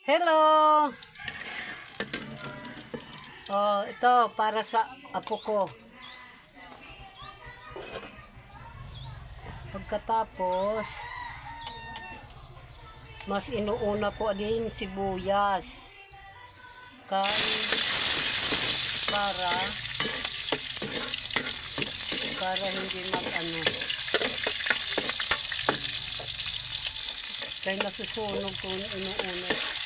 Hello! Oh, ito para sa apo ko. Pagkatapos, mas inuuna ko din sibuyas. Para hindi mag-ano. Kaya nasusunog kung inuuna.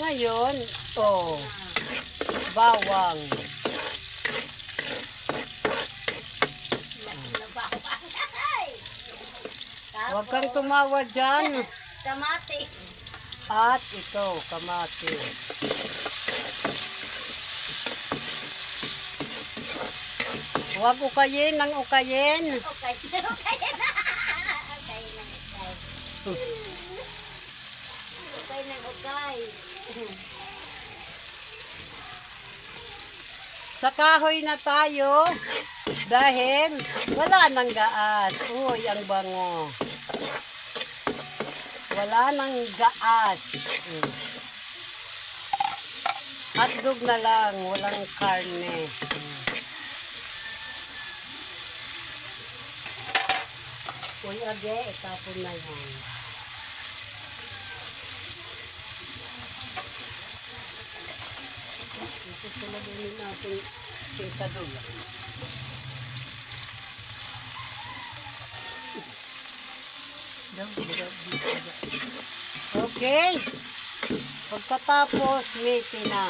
Ngayon, bawang. Huwag kang tumawa dyan. Kamatis. At ito, kamatis. Huwag ukayin ng ukayin. Okay. Okay ng okay. Sa kahoy na tayo dahil wala nang gaas. Uy, ang bango. Wala nang gaas. Hotdog na lang, walang karne. Uy, age, itapon na yan. Ito sila din natin sitadol. Okay. Pagkatapos, miti na.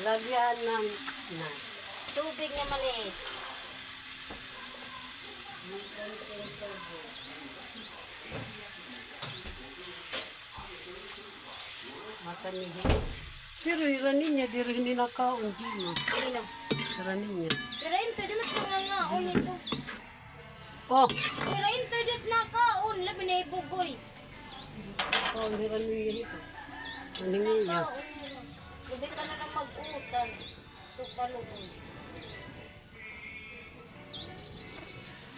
Lagyan ng Tubig na maliit. Matanihin. Pero iranin niya, di rin ninakaon dino. Sino? Iranin niya. Pero ito, di mas nangangaon ito. Oh! Pero ito, di nakaon. Labi na ibugoy. Oh, iranin niya ito. Aningin niya. Gabi ka na lang mag-utan. Tukalugon.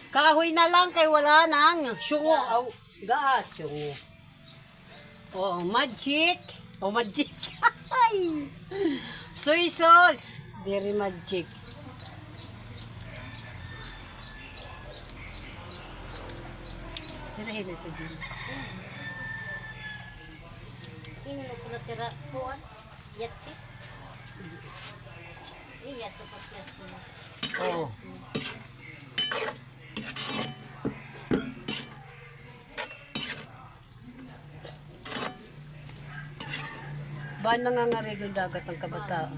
Kahoy na lang kay wala nang syungo. Aw, gaas syungo. Oh, magic. Oh, magic. Soy sauce. Very magic. Tirahin ito din. Sino na pula tira? Puan? Yatsi? Iya, ito ka plus mo. Oh. Ba nangangarig yung dagat ang kabataan?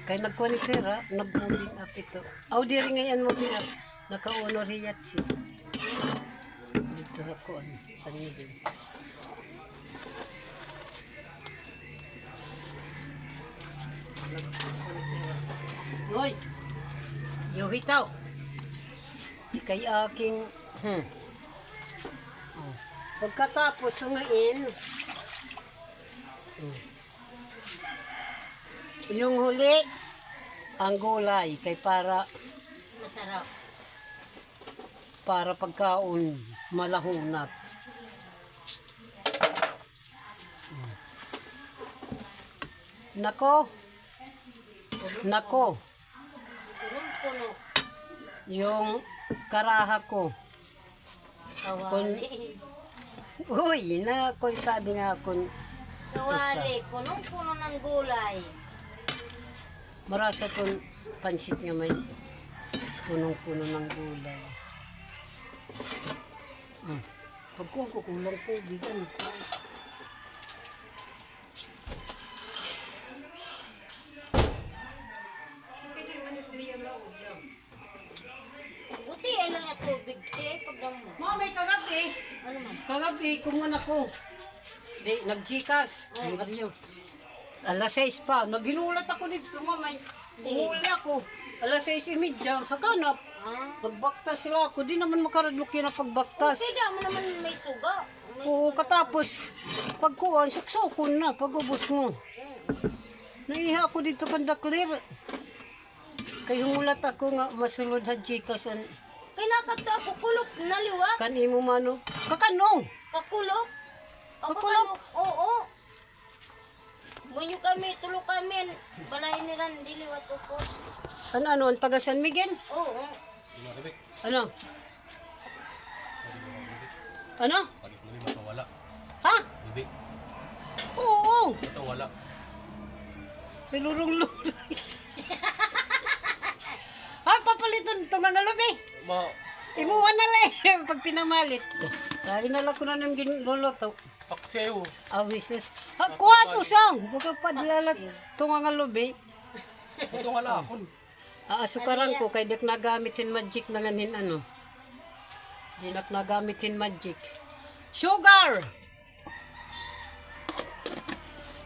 Kaya nagkualitira, nag-moving up ito. Aw, di rin ngayon moving up. Nakauno riyat siya. Dito ako, sa nilin. Hoy! Yung hitaw! Kay aking... Oh. Pagkatapos sungain, yung huli, ang gulay, kay para Masarap. pagkaon malahunat. Nako, Punong-puno. yung karaha ko. Kawali. Uy, sabi nga akong Kawali. Punong-puno ng gulay. marasa kong pansit nga may punong-puno ng gulay. Pagkuhan ko kulang po, bigan. Buti ay lang yung tubig, te. Pagdang mo. Mami, kagabi. Ano man? Kagabi, kumuha ko. Di, nag-Gcash. Ay, alas 6 pa. Naginulat ako dito, mamay. Umuli ako. Alas 6:30, sa kanap. Pagbaktas sila ako. Di naman makaradlok yun ang pagbaktas. Okay, mo naman may suga. Oo, katapos, pagkuhan, suksokon na, pag-ubos mo. Naiha ako dito kanda clear. Kay humulat ako nga masulod ha Gcash an Kay nakato ako kulop naliwat. kanimo mano. Kakano? Kakulop. Ako Kakulop? Oo. Munyo kami, tulo kami. Balay nilan, diliwat ko. Ano ang taga San Miguel? Oo. Ano? Ano? Pagit mo rin matawala. Ha? Bibi, Oo. matawala. Pilurong-lurong. Papalitan ito nga ngalabi. Ma, Imuwan na lang pag pinamalit. Lagi na lang ko na nang ginloloto. paksiyo. Awisos. Kuha to sang. Buka pa dilalat ito nga ngalabi. Ito wala ako. Aasukaran ko kay dik nagamitin magic na nganin ano. Di nagamitin magic. Sugar!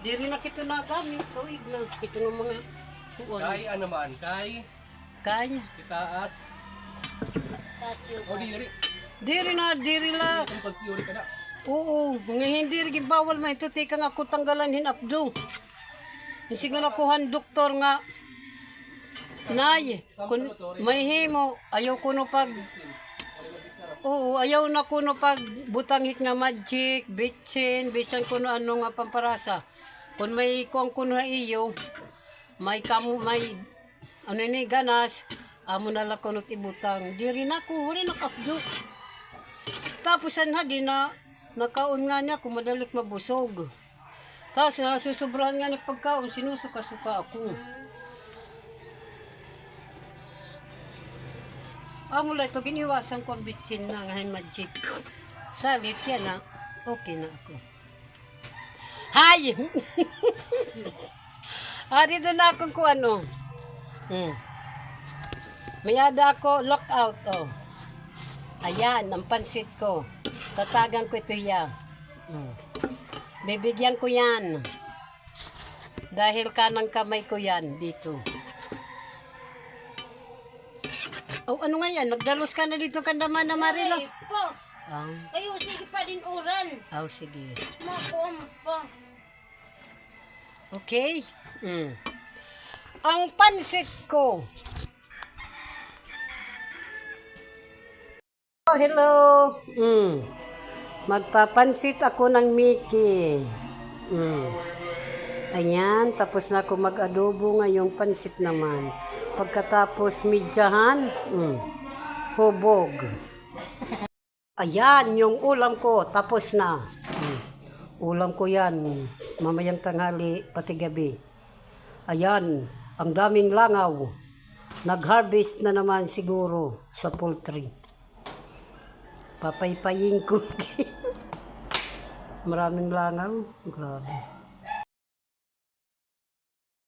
Di rin na kito nagamit. Tuig na. Ito ng mga tuwan. Kay ano man, kay Kanya. itaas. Tas yung O di rin. Di rin la. Ang pag-theory ka na. Oo, nga hindi rin bawal man ito. Tika nga ako tanggalan hinapdo. Kasi nga nakuhan doktor nga. Nay, kun may himo, ayaw ko no pag. Oo, ayaw na ko no pag butangit nga magic, bitchin, bisan ko no ano nga pamparasa. Kung may kuang kuno iyo, may ano ni ganas, amo na lang kunot ibutang. Di rin ako, rin nakapdo. Tapos anha di na nakaon nga niya kung madalik mabusog. Tapos nasusobrahan nga ni pagkaon, sinusuka-suka ako. Amo lang ito, giniwasan ko ang bitsin na ngayon magic. Salit yan na, okay na ako. Hay! Dito na akong kung ano. Mayada ako, lock out, oh. Ayan, ang pansit ko. Tatagan ko ito yan. Bibigyan ko yan. Dahil kanang kamay ko yan dito. Oh, ano nga yan? Nagdalos ka na dito kandaman na Marilo. Ay, pa. Ah, Kayo, sige pa din uran. sige. Makuam pa. Okay? Ang pansit ko. Oh, hello. Magpapansit ako ng Mickey. Ayan, tapos na ako mag-adobo ngayong pansit naman. Pagkatapos midyahan, hubog. Ayan, yung ulam ko, tapos na. Ulam ko yan, mamayang tanghali, pati gabi. Ayan, ang daming langaw. Nag-harvest na naman siguro sa poultry. Papaypayin ko. Maraming langaw. Grabe.